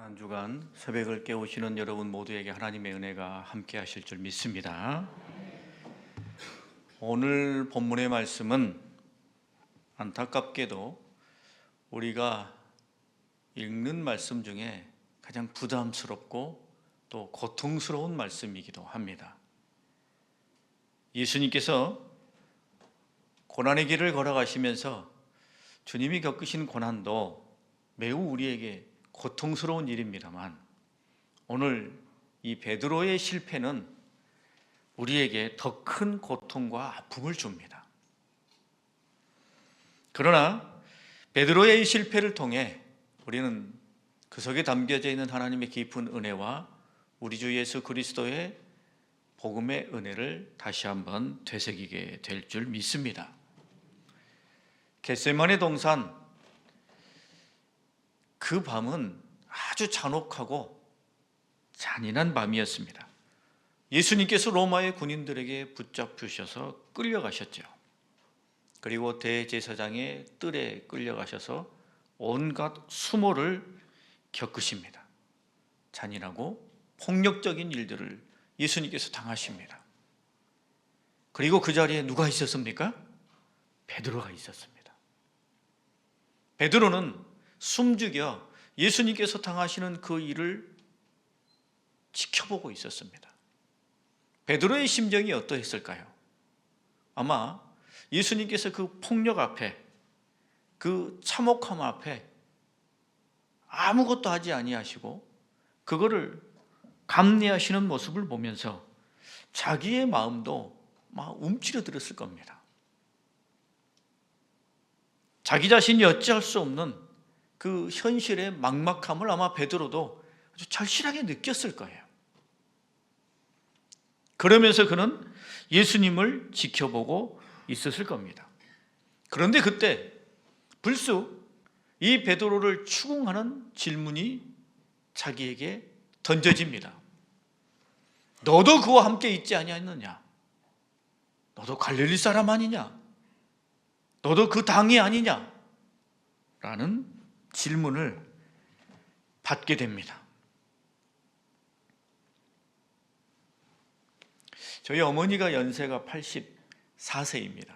한 주간 새벽을 깨우시는 여러분 모두에게 하나님의 은혜가 함께 하실 줄 믿습니다. 오늘 본문의 말씀은 안타깝게도 우리가 읽는 말씀 중에 가장 부담스럽고 또 고통스러운 말씀이기도 합니다. 예수님께서 고난의 길을 걸어가시면서 주님이 겪으신 고난도 매우 우리에게 고통스러운 일입니다만, 오늘 이 베드로의 실패는 우리에게 더 큰 고통과 아픔을 줍니다. 그러나 베드로의 이 실패를 통해 우리는 그 속에 담겨져 있는 하나님의 깊은 은혜와 우리 주 예수 그리스도의 복음의 은혜를 다시 한번 되새기게 될 줄 믿습니다. 겟세마네 동산, 그 밤은 아주 잔혹하고 잔인한 밤이었습니다. 예수님께서 로마의 군인들에게 붙잡히셔서 끌려가셨죠. 그리고 대제사장의 뜰에 끌려가셔서 온갖 수모를 겪으십니다. 잔인하고 폭력적인 일들을 예수님께서 당하십니다. 그리고 그 자리에 누가 있었습니까? 베드로가 있었습니다. 베드로는 숨죽여 예수님께서 당하시는 그 일을 지켜보고 있었습니다. 베드로의 심정이 어떠했을까요? 아마 예수님께서 그 폭력 앞에, 그 참혹함 앞에 아무것도 하지 아니하시고 그거를 감내하시는 모습을 보면서 자기의 마음도 막 움츠러들었을 겁니다. 자기 자신이 어찌할 수 없는 그 현실의 막막함을 아마 베드로도 아주 절실하게 느꼈을 거예요. 그러면서 그는 예수님을 지켜보고 있었을 겁니다. 그런데 그때 불쑥 이 베드로를 추궁하는 질문이 자기에게 던져집니다. 너도 그와 함께 있지 아니하였느냐? 너도 갈릴리 사람 아니냐? 너도 그 당이 아니냐? 라는 질문을 받게 됩니다. 저희 어머니가 연세가 84세입니다.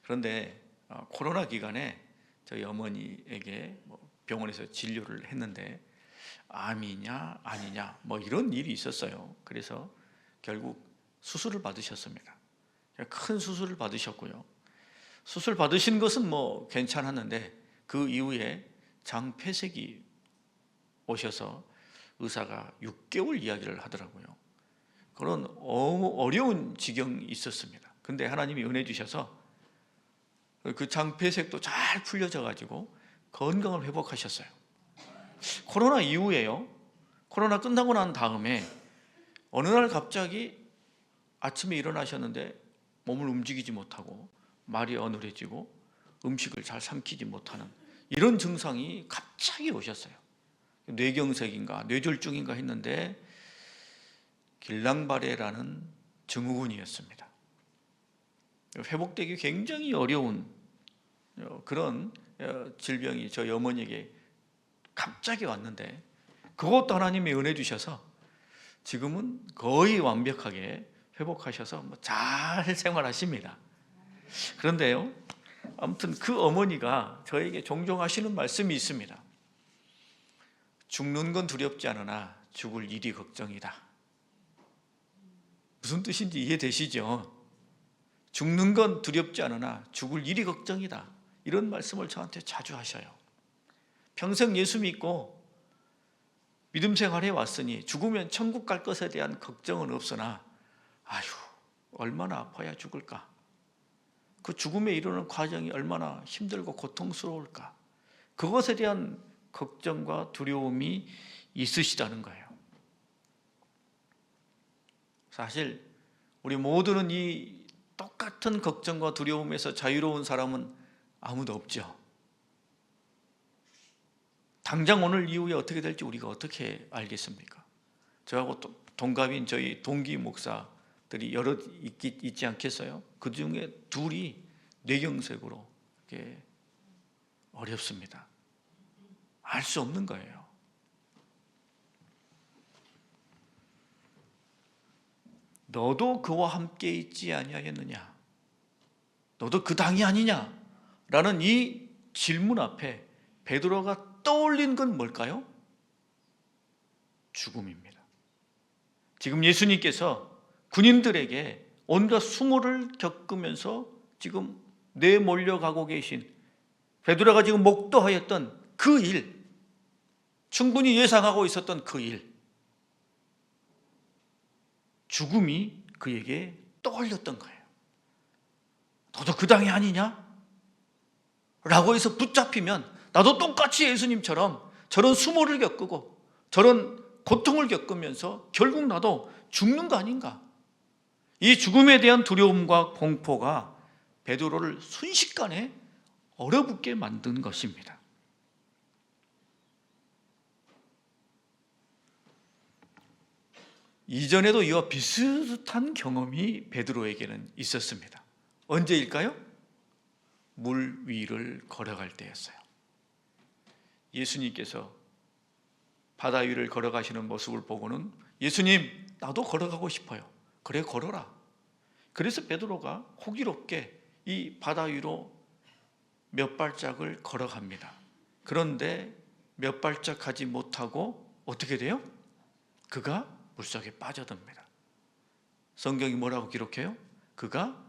그런데 코로나 기간에 저희 어머니에게 병원에서 진료를 했는데 암이냐 아니냐 이런 일이 있었어요. 그래서 결국 수술을 받으셨습니다. 큰 수술을 받으셨고요. 수술 받으신 것은 괜찮았는데 그 이후에 장폐색이 오셔서 의사가 6개월 이야기를 하더라고요. 그런 어려운 지경이 있었습니다. 근데 하나님이 은혜 주셔서 그 장폐색도 잘 풀려져 가지고 건강을 회복하셨어요. 코로나 이후에요. 코로나 끝나고 난 다음에 어느 날 갑자기 아침에 일어나셨는데 몸을 움직이지 못하고 말이 어눌해지고 음식을 잘 삼키지 못하는 이런 증상이 갑자기 오셨어요. 뇌경색인가 뇌졸중인가 했는데 길랑바레라는 증후군이었습니다. 회복되기 굉장히 어려운 그런 질병이 저희 어머니에게 갑자기 왔는데 그것도 하나님이 은혜 주셔서 지금은 거의 완벽하게 회복하셔서 잘 생활하십니다. 그런데요, 아무튼 그 어머니가 저에게 종종 하시는 말씀이 있습니다. 죽는 건 두렵지 않으나 죽을 일이 걱정이다. 무슨 뜻인지 이해되시죠? 죽는 건 두렵지 않으나 죽을 일이 걱정이다. 이런 말씀을 저한테 자주 하셔요. 평생 예수 믿고 믿음 생활해 왔으니 죽으면 천국 갈 것에 대한 걱정은 없으나 아휴, 얼마나 아파야 죽을까? 그 죽음에 이르는 과정이 얼마나 힘들고 고통스러울까? 그것에 대한 걱정과 두려움이 있으시다는 거예요. 사실 우리 모두는 이 똑같은 걱정과 두려움에서 자유로운 사람은 아무도 없죠. 당장 오늘 이후에 어떻게 될지 우리가 어떻게 알겠습니까? 저하고 동갑인 저희 동기 목사들이 여럿 있지 않겠어요? 그 중에 둘이 뇌경색으로 어렵습니다. 알 수 없는 거예요. 너도 그와 함께 있지 아니하였느냐? 너도 그 당이 아니냐? 라는 이 질문 앞에 베드로가 떠올린 건 뭘까요? 죽음입니다. 지금 예수님께서 군인들에게 온갖 수모를 겪으면서 지금 내몰려가고 계신 베드로가 지금 목도하였던 그 일, 충분히 예상하고 있었던 그 일, 죽음이 그에게 떠올렸던 거예요. 너도 그 당이 아니냐? 라고 해서 붙잡히면 나도 똑같이 예수님처럼 저런 수모를 겪고 저런 고통을 겪으면서 결국 나도 죽는 거 아닌가? 이 죽음에 대한 두려움과 공포가 베드로를 순식간에 얼어붙게 만든 것입니다. 이전에도 이와 비슷한 경험이 베드로에게는 있었습니다. 언제일까요? 물 위를 걸어갈 때였어요. 예수님께서 바다 위를 걸어가시는 모습을 보고는 예수님, 나도 걸어가고 싶어요. 그래, 걸어라. 그래서 베드로가 호기롭게 이 바다 위로 몇 발짝을 걸어갑니다. 그런데 몇 발짝 가지 못하고 어떻게 돼요? 그가 물속에 빠져듭니다. 성경이 뭐라고 기록해요? 그가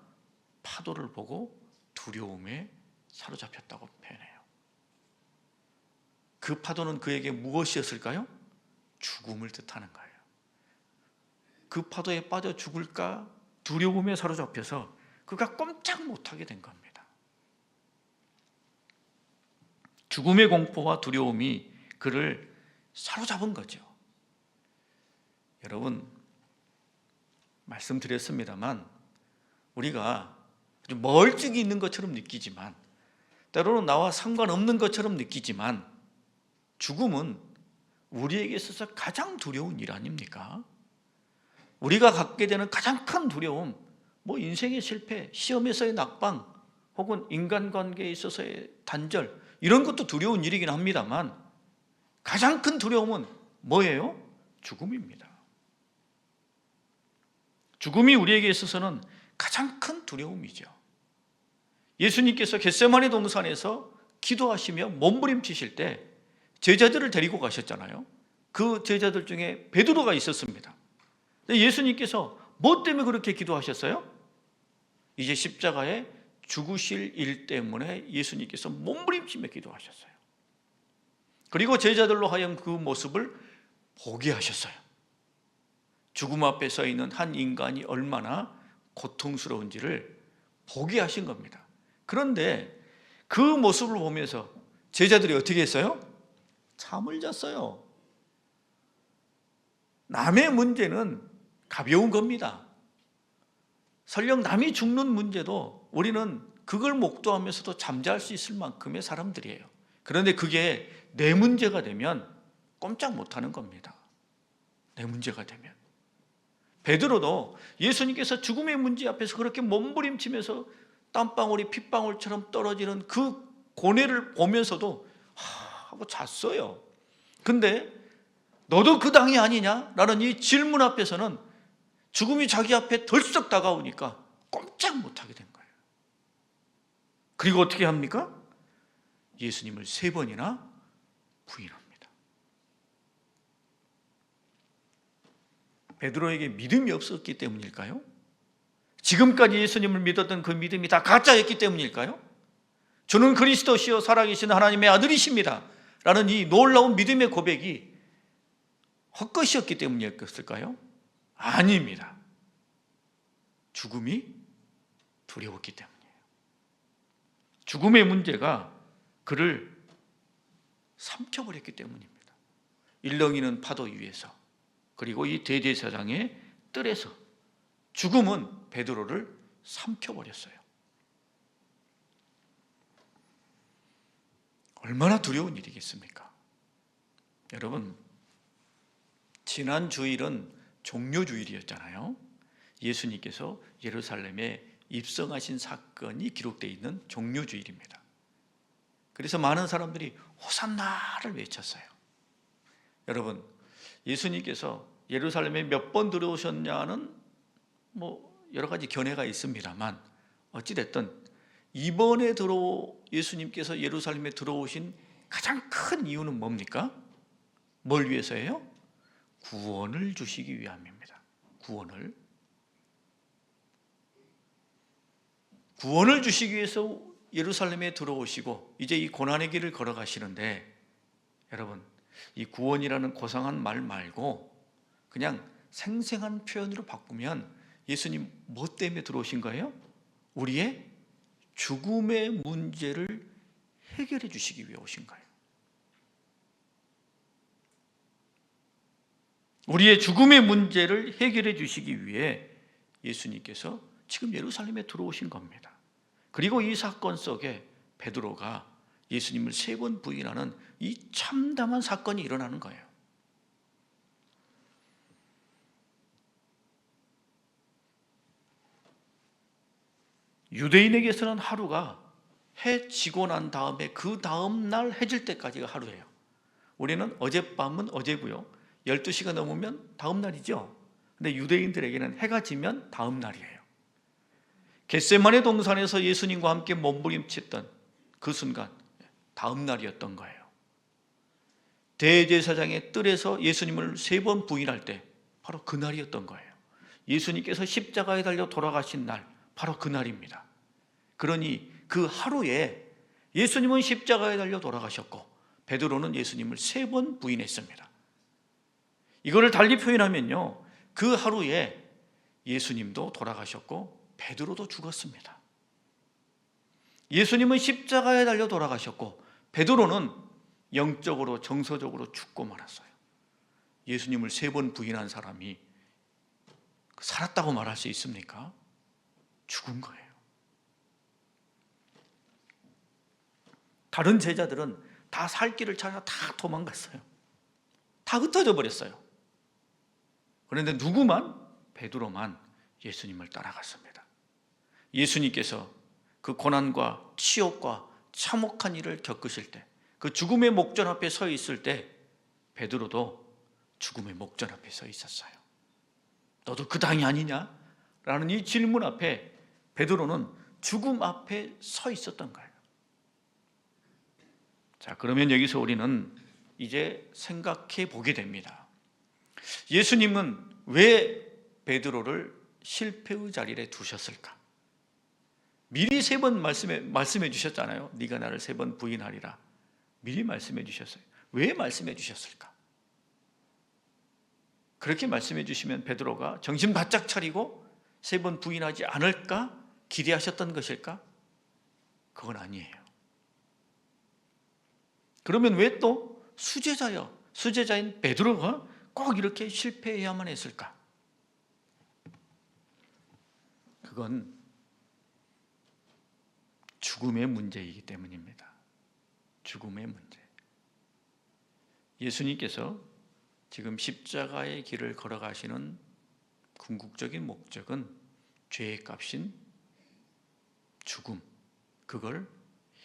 파도를 보고 두려움에 사로잡혔다고 표현해요. 그 파도는 그에게 무엇이었을까요? 죽음을 뜻하는 거예요. 그 파도에 빠져 죽을까 두려움에 사로잡혀서 그가 꼼짝 못하게 된 겁니다. 죽음의 공포와 두려움이 그를 사로잡은 거죠. 여러분, 말씀드렸습니다만 우리가 아주 멀찍이 있는 것처럼 느끼지만 때로는 나와 상관없는 것처럼 느끼지만 죽음은 우리에게 있어서 가장 두려운 일 아닙니까? 우리가 갖게 되는 가장 큰 두려움, 인생의 실패, 시험에서의 낙방, 혹은 인간관계에 있어서의 단절, 이런 것도 두려운 일이긴 합니다만 가장 큰 두려움은 뭐예요? 죽음입니다. 죽음이 우리에게 있어서는 가장 큰 두려움이죠. 예수님께서 겟세마네 동산에서 기도하시며 몸부림치실 때 제자들을 데리고 가셨잖아요. 그 제자들 중에 베드로가 있었습니다. 예수님께서 뭐 때문에 그렇게 기도하셨어요? 이제 십자가에 죽으실 일 때문에 예수님께서 몸부림치며 기도하셨어요. 그리고 제자들로 하여금 그 모습을 보게 하셨어요. 죽음 앞에 서 있는 한 인간이 얼마나 고통스러운지를 보게 하신 겁니다. 그런데 그 모습을 보면서 제자들이 어떻게 했어요? 잠을 잤어요. 남의 문제는 가벼운 겁니다. 설령 남이 죽는 문제도 우리는 그걸 목도하면서도 잠잘 수 있을 만큼의 사람들이에요. 그런데 그게 내 문제가 되면 꼼짝 못하는 겁니다. 내 문제가 되면. 베드로도 예수님께서 죽음의 문제 앞에서 그렇게 몸부림치면서 땀방울이 핏방울처럼 떨어지는 그 고뇌를 보면서도 하고 잤어요. 근데 너도 그 당이 아니냐? 라는 이 질문 앞에서는 죽음이 자기 앞에 덜썩 다가오니까 꼼짝 못하게 된 거예요. 그리고 어떻게 합니까? 예수님을 3번이나 부인합니다. 베드로에게 믿음이 없었기 때문일까요? 지금까지 예수님을 믿었던 그 믿음이 다 가짜였기 때문일까요? 저는 그리스도시요 살아계신 하나님의 아들이십니다 라는 이 놀라운 믿음의 고백이 헛것이었기 때문이었을까요? 아닙니다. 죽음이 두려웠기 때문이에요. 죽음의 문제가 그를 삼켜버렸기 때문입니다. 일렁이는 파도 위에서, 그리고 이 대제사장의 뜰에서 죽음은 베드로를 삼켜버렸어요. 얼마나 두려운 일이겠습니까? 여러분, 지난 주일은 종료주일이었잖아요. 예수님께서 예루살렘에 입성하신 사건이 기록되어 있는 종료주일입니다. 그래서 많은 사람들이 호산나를 외쳤어요. 여러분, 예수님께서 예루살렘에 몇 번 들어오셨냐는 여러 가지 견해가 있습니다만 어찌됐든 이번에 예수님께서 예루살렘에 들어오신 가장 큰 이유는 뭡니까? 뭘 위해서예요? 구원을 주시기 위함입니다. 구원을 주시기 위해서 예루살렘에 들어오시고 이제 이 고난의 길을 걸어가시는데, 여러분, 이 구원이라는 고상한 말 말고 그냥 생생한 표현으로 바꾸면 예수님 뭐 때문에 들어오신 거예요? 우리의 죽음의 문제를 해결해 주시기 위해 오신 거예요. 우리의 죽음의 문제를 해결해 주시기 위해 예수님께서 지금 예루살렘에 들어오신 겁니다. 그리고 이 사건 속에 베드로가 예수님을 3번 부인하는 이 참담한 사건이 일어나는 거예요. 유대인에게서는 하루가 해 지고 난 다음에 그 다음 날 해 질 때까지가 하루예요. 우리는 어젯밤은 어제고요, 12시가 넘으면 다음 날이죠. 근데 유대인들에게는 해가 지면 다음 날이에요. 겟세마네 동산에서 예수님과 함께 몸부림쳤던 그 순간 다음 날이었던 거예요. 대제사장의 뜰에서 예수님을 3번 부인할 때 바로 그 날이었던 거예요. 예수님께서 십자가에 달려 돌아가신 날, 바로 그 날입니다. 그러니 그 하루에 예수님은 십자가에 달려 돌아가셨고 베드로는 예수님을 3번 부인했습니다. 이거를 달리 표현하면요, 그 하루에 예수님도 돌아가셨고 베드로도 죽었습니다. 예수님은 십자가에 달려 돌아가셨고 베드로는 영적으로 정서적으로 죽고 말았어요. 예수님을 3번 부인한 사람이 살았다고 말할 수 있습니까? 죽은 거예요. 다른 제자들은 다 살 길을 찾아 다 도망갔어요. 다 흩어져 버렸어요. 그런데 베드로만 예수님을 따라갔습니다. 예수님께서 그 고난과 치욕과 참혹한 일을 겪으실 때, 그 죽음의 목전 앞에 서 있을 때 베드로도 죽음의 목전 앞에 서 있었어요. 너도 그 당이 아니냐? 라는 이 질문 앞에 베드로는 죽음 앞에 서 있었던 거예요. 자, 그러면 여기서 우리는 이제 생각해 보게 됩니다. 예수님은 왜 베드로를 실패의 자리에 두셨을까? 미리 3번 말씀해 주셨잖아요. 네가 나를 3번 부인하리라. 미리 말씀해 주셨어요. 왜 말씀해 주셨을까? 그렇게 말씀해 주시면 베드로가 정신 바짝 차리고 3번 부인하지 않을까 기대하셨던 것일까? 그건 아니에요. 그러면 왜 또 수제자인 베드로가 꼭 이렇게 실패해야만 했을까? 그건 죽음의 문제이기 때문입니다. 죽음의 문제. 예수님께서 지금 십자가의 길을 걸어가시는 궁극적인 목적은 죄의 값인 죽음, 그걸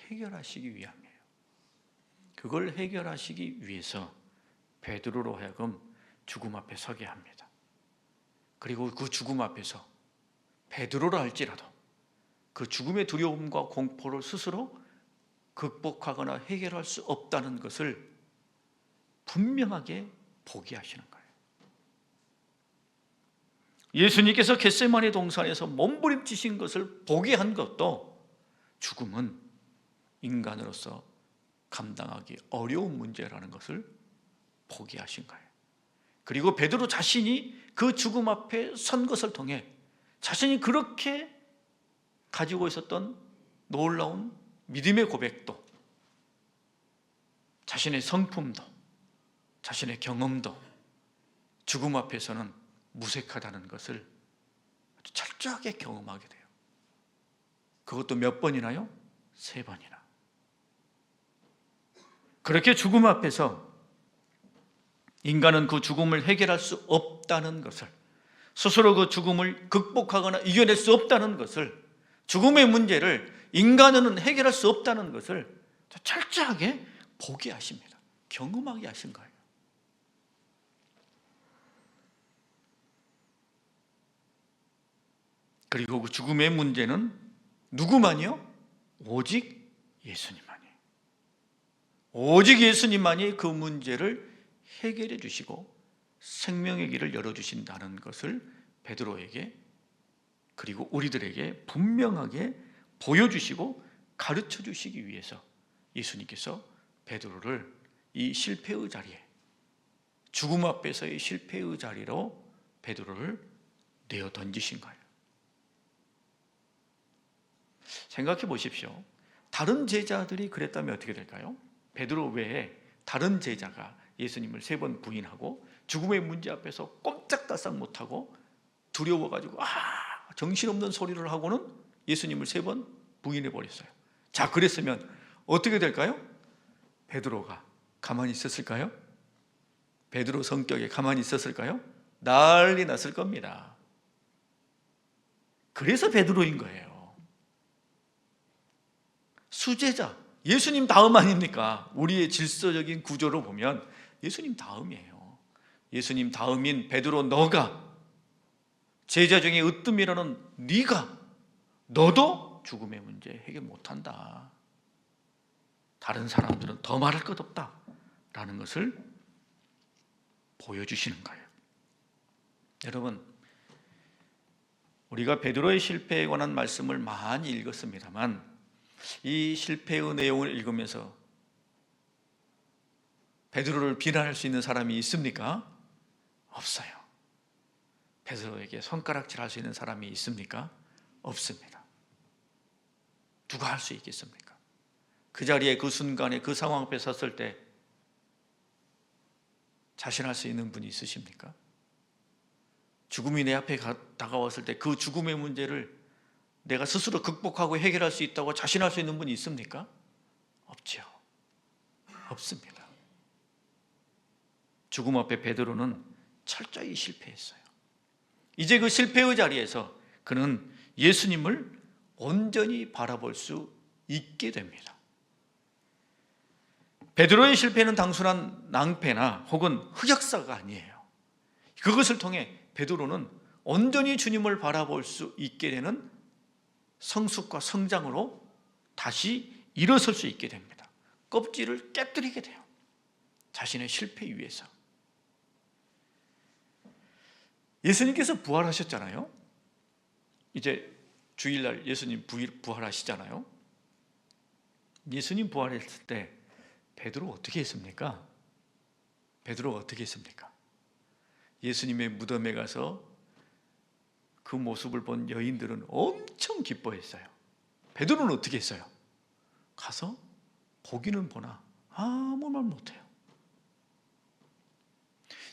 해결하시기 위함이에요. 그걸 해결하시기 위해서 베드로로 하여금 죽음 앞에 서게 합니다. 그리고 그 죽음 앞에서 베드로라 할지라도 그 죽음의 두려움과 공포를 스스로 극복하거나 해결할 수 없다는 것을 분명하게 보게 하시는 거예요. 예수님께서 겟세마네 동산에서 몸부림치신 것을 보게 한 것도 죽음은 인간으로서 감당하기 어려운 문제라는 것을 보게 하신 거예요. 그리고 베드로 자신이 그 죽음 앞에 선 것을 통해 자신이 그렇게 가지고 있었던 놀라운 믿음의 고백도, 자신의 성품도, 자신의 경험도 죽음 앞에서는 무색하다는 것을 아주 철저하게 경험하게 돼요. 그것도 몇 번이나요? 3번이나. 그렇게 죽음 앞에서 인간은 그 죽음을 해결할 수 없다는 것을, 스스로 그 죽음을 극복하거나 이겨낼 수 없다는 것을, 죽음의 문제를 인간은 해결할 수 없다는 것을 철저하게 보게 하십니다. 경험하게 하신 거예요. 그리고 그 죽음의 문제는 누구만이요? 오직 예수님만이. 오직 예수님만이 그 문제를 해결해 주시고 생명의 길을 열어주신다는 것을 베드로에게 그리고 우리들에게 분명하게 보여주시고 가르쳐 주시기 위해서 예수님께서 베드로를 이 실패의 자리에, 죽음 앞에서의 실패의 자리로 베드로를 내어 던지신 거예요. 생각해 보십시오. 다른 제자들이 그랬다면 어떻게 될까요? 베드로 외에 다른 제자가 예수님을 3번 부인하고 죽음의 문제 앞에서 꼼짝달싹 못하고 두려워가지고 정신없는 소리를 하고는 예수님을 3번 부인해 버렸어요. 자, 그랬으면 어떻게 될까요? 베드로가 가만히 있었을까요? 베드로 성격에 가만히 있었을까요? 난리 났을 겁니다. 그래서 베드로인 거예요. 수제자, 예수님 다음 아닙니까? 우리의 질서적인 구조로 보면 예수님 다음이에요. 예수님 다음인 베드로, 너가, 제자 중에 으뜸이라는 네가, 너도 죽음의 문제 해결 못한다. 다른 사람들은 더 말할 것 없다 라는 것을 보여주시는 거예요. 여러분, 우리가 베드로의 실패에 관한 말씀을 많이 읽었습니다만 이 실패의 내용을 읽으면서 베드로를 비난할 수 있는 사람이 있습니까? 없어요. 베드로에게 손가락질할 수 있는 사람이 있습니까? 없습니다. 누가 할 수 있겠습니까? 그 자리에, 그 순간에, 그 상황 앞에 섰을 때 자신할 수 있는 분이 있으십니까? 죽음이 내 앞에 다가왔을 때 그 죽음의 문제를 내가 스스로 극복하고 해결할 수 있다고 자신할 수 있는 분이 있습니까? 없죠. 없습니다. 죽음 앞에 베드로는 철저히 실패했어요. 이제 그 실패의 자리에서 그는 예수님을 온전히 바라볼 수 있게 됩니다. 베드로의 실패는 단순한 낭패나 혹은 흑역사가 아니에요. 그것을 통해 베드로는 온전히 주님을 바라볼 수 있게 되는 성숙과 성장으로 다시 일어설 수 있게 됩니다. 껍질을 깨뜨리게 돼요. 자신의 실패 위에서. 예수님께서 부활하셨잖아요. 이제 주일날 예수님 부활하시잖아요. 예수님 부활했을 때 베드로 어떻게 했습니까? 베드로가 어떻게 했습니까? 예수님의 무덤에 가서 그 모습을 본 여인들은 엄청 기뻐했어요. 베드로는 어떻게 했어요? 가서 보기는 보나 아무 말 못해요.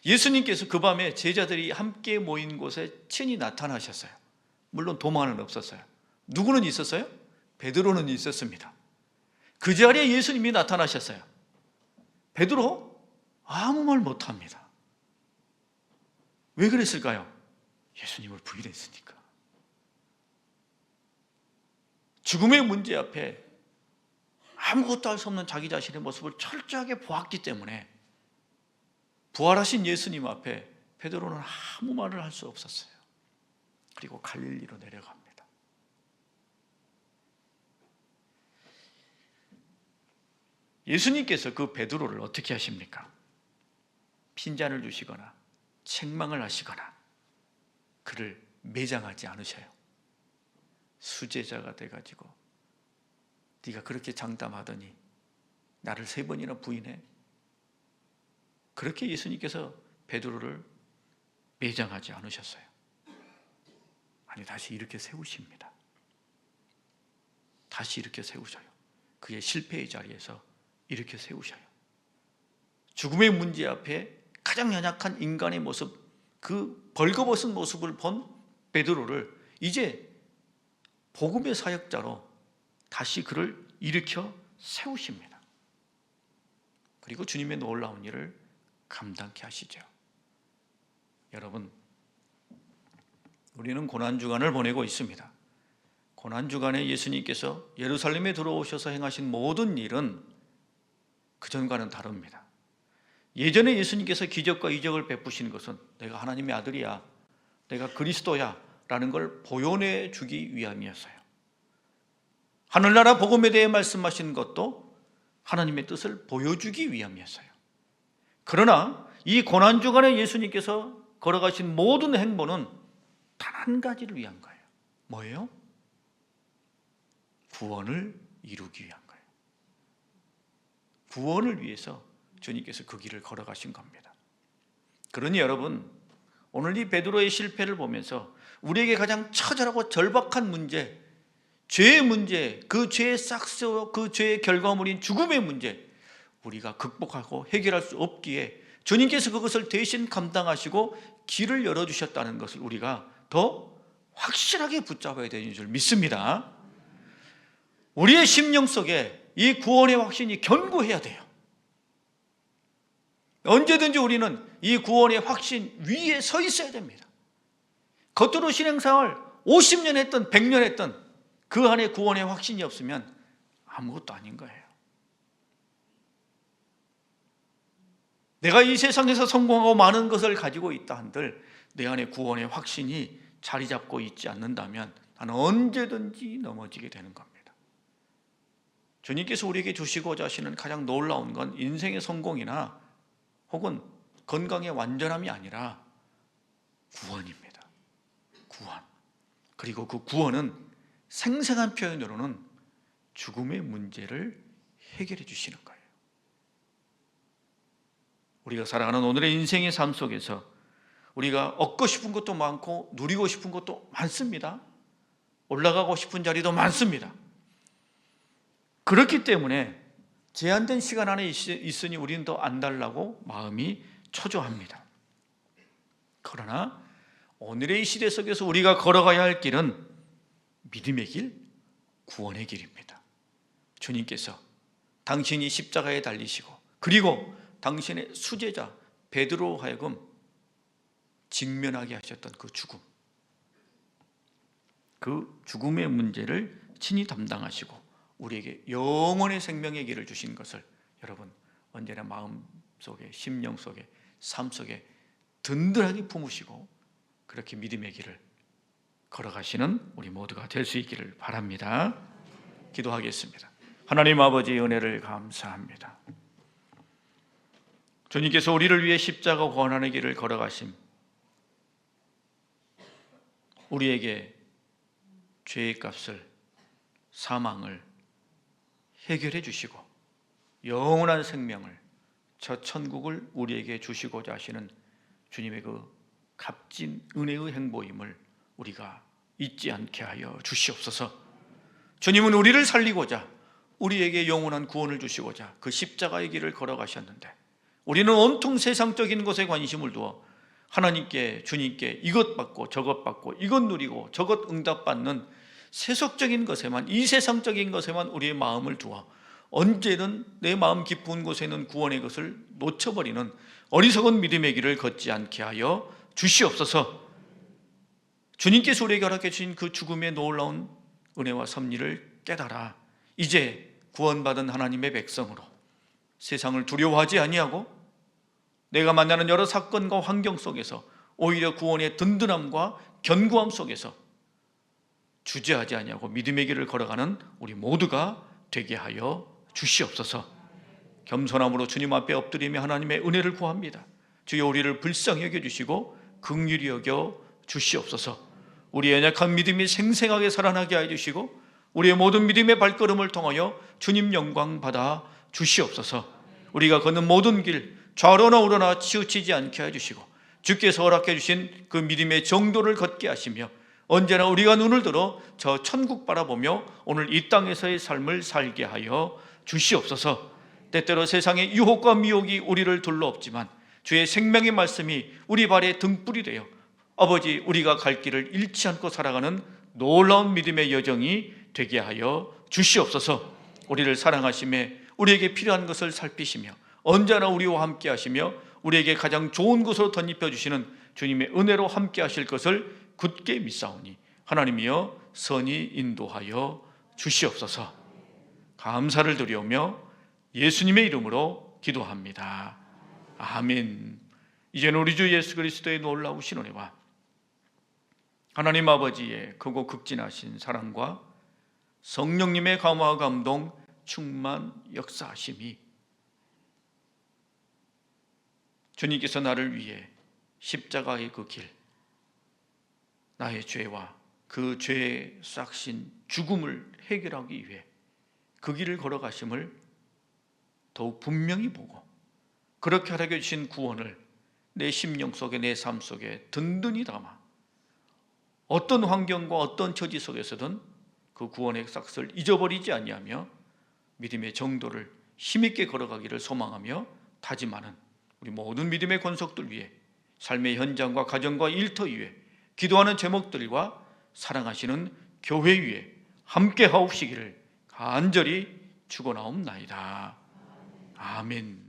예수님께서 그 밤에 제자들이 함께 모인 곳에 친히 나타나셨어요. 물론 도마는 없었어요. 누구는 있었어요? 베드로는 있었습니다. 그 자리에 예수님이 나타나셨어요. 베드로 아무 말 못합니다. 왜 그랬을까요? 예수님을 부인했으니까. 죽음의 문제 앞에 아무것도 할 수 없는 자기 자신의 모습을 철저하게 보았기 때문에 부활하신 예수님 앞에 베드로는 아무 말을 할 수 없었어요. 그리고 갈릴리로 내려갑니다. 예수님께서 그 베드로를 어떻게 하십니까? 핀잔을 주시거나 책망을 하시거나 그를 매장하지 않으셔요. 수제자가 돼가지고 네가 그렇게 장담하더니 나를 3번이나 부인해? 그렇게 예수님께서 베드로를 매장하지 않으셨어요. 아니, 다시 이렇게 세우십니다. 다시 이렇게 세우셔요. 그의 실패의 자리에서 이렇게 세우셔요. 죽음의 문제 앞에 가장 연약한 인간의 모습, 그 벌거벗은 모습을 본 베드로를 이제 복음의 사역자로 다시 그를 일으켜 세우십니다. 그리고 주님의 놀라운 일을 감당케 하시죠. 여러분, 우리는 고난주간을 보내고 있습니다. 고난주간에 예수님께서 예루살렘에 들어오셔서 행하신 모든 일은 그전과는 다릅니다. 예전에 예수님께서 기적과 이적을 베푸신 것은 내가 하나님의 아들이야, 내가 그리스도야 라는 걸 보여내 주기 위함이었어요. 하늘나라 복음에 대해 말씀하신 것도 하나님의 뜻을 보여주기 위함이었어요. 그러나 이 고난주간에 예수님께서 걸어가신 모든 행보는 단 한 가지를 위한 거예요. 뭐예요? 구원을 이루기 위한 거예요. 구원을 위해서 주님께서 그 길을 걸어가신 겁니다. 그러니 여러분, 오늘 이 베드로의 실패를 보면서 우리에게 가장 처절하고 절박한 문제, 죄의 문제, 그 죄의 싹스, 그 죄의 결과물인 죽음의 문제, 우리가 극복하고 해결할 수 없기에 주님께서 그것을 대신 감당하시고 길을 열어주셨다는 것을 우리가 더 확실하게 붙잡아야 되는 줄 믿습니다. 우리의 심령 속에 이 구원의 확신이 견고해야 돼요. 언제든지 우리는 이 구원의 확신 위에 서 있어야 됩니다. 겉으로 신앙생활 50년 했던 100년 했던 그 안에 구원의 확신이 없으면 아무것도 아닌 거예요. 내가 이 세상에서 성공하고 많은 것을 가지고 있다 한들 내 안에 구원의 확신이 자리 잡고 있지 않는다면 나는 언제든지 넘어지게 되는 겁니다. 주님께서 우리에게 주시고자 하시는 가장 놀라운 건 인생의 성공이나 혹은 건강의 완전함이 아니라 구원입니다. 구원. 그리고 그 구원은 생생한 표현으로는 죽음의 문제를 해결해 주시는 거예요. 우리가 살아가는 오늘의 인생의 삶 속에서 우리가 얻고 싶은 것도 많고 누리고 싶은 것도 많습니다. 올라가고 싶은 자리도 많습니다. 그렇기 때문에 제한된 시간 안에 있으니 우리는 더 안달나고 마음이 초조합니다. 그러나 오늘의 이 시대 속에서 우리가 걸어가야 할 길은 믿음의 길, 구원의 길입니다. 주님께서 당신이 십자가에 달리시고 그리고 당신의 수제자 베드로 하여금 직면하게 하셨던 그 죽음, 그 죽음의 문제를 친히 담당하시고 우리에게 영원의 생명의 길을 주신 것을 여러분 언제나 마음속에, 심령 속에, 삶 속에 든든하게 품으시고 그렇게 믿음의 길을 걸어가시는 우리 모두가 될 수 있기를 바랍니다. 기도하겠습니다. 하나님 아버지의 은혜를 감사합니다. 주님께서 우리를 위해 십자가 고난의 길을 걸어가심, 우리에게 죄의 값을, 사망을 해결해 주시고 영원한 생명을, 저 천국을 우리에게 주시고자 하시는 주님의 그 값진 은혜의 행보임을 우리가 잊지 않게 하여 주시옵소서. 주님은 우리를 살리고자 우리에게 영원한 구원을 주시고자 그 십자가의 길을 걸어가셨는데 우리는 온통 세상적인 것에 관심을 두어 하나님께, 주님께 이것 받고 저것 받고 이것 누리고 저것 응답받는 세속적인 것에만, 이 세상적인 것에만 우리의 마음을 두어 언제든 내 마음 깊은 곳에 있는 구원의 것을 놓쳐버리는 어리석은 믿음의 길을 걷지 않게 하여 주시옵소서. 주님께서 우리에게 허락해 주신 그 죽음의 놀라운 은혜와 섭리를 깨달아 이제 구원받은 하나님의 백성으로 세상을 두려워하지 아니하고 내가 만나는 여러 사건과 환경 속에서 오히려 구원의 든든함과 견고함 속에서 주저하지 아니하고 믿음의 길을 걸어가는 우리 모두가 되게 하여 주시옵소서. 겸손함으로 주님 앞에 엎드리며 하나님의 은혜를 구합니다. 주여 우리를 불쌍히 여겨주시고 긍휼히 여겨 주시옵소서. 우리의 연약한 믿음이 생생하게 살아나게 하여 주시고 우리의 모든 믿음의 발걸음을 통하여 주님 영광 받아 주시옵소서. 우리가 걷는 모든 길 좌로나 우로나 치우치지 않게 해주시고 주께서 허락해 주신 그 믿음의 정도를 걷게 하시며 언제나 우리가 눈을 들어 저 천국 바라보며 오늘 이 땅에서의 삶을 살게 하여 주시옵소서. 때때로 세상의 유혹과 미혹이 우리를 둘러엎지만 주의 생명의 말씀이 우리 발에 등불이 되어 아버지 우리가 갈 길을 잃지 않고 살아가는 놀라운 믿음의 여정이 되게 하여 주시옵소서. 우리를 사랑하시며 우리에게 필요한 것을 살피시며 언제나 우리와 함께 하시며 우리에게 가장 좋은 것으로 덧입혀 주시는 주님의 은혜로 함께 하실 것을 굳게 믿사오니 하나님이여 선히 인도하여 주시옵소서. 감사를 드리오며 예수님의 이름으로 기도합니다. 아멘. 이제는 우리 주 예수 그리스도의 놀라우신 은혜와 하나님 아버지의 크고 극진하신 사랑과 성령님의 감화 감동 충만 역사하심이 주님께서 나를 위해 십자가의 그 길, 나의 죄와 그 죄의 싹신 죽음을 해결하기 위해 그 길을 걸어가심을 더욱 분명히 보고, 그렇게 하게 주신 구원을 내 심령 속에, 내 삶 속에 든든히 담아 어떤 환경과 어떤 처지 속에서든 그 구원의 싹을 잊어버리지 아니하며 믿음의 정도를 힘있게 걸어가기를 소망하며 다짐하는 우리 모든 믿음의 권속들 위해, 삶의 현장과 가정과 일터 위에, 기도하는 제목들과 사랑하시는 교회 위에 함께 하옵시기를 간절히 축원하옵나이다. 아멘.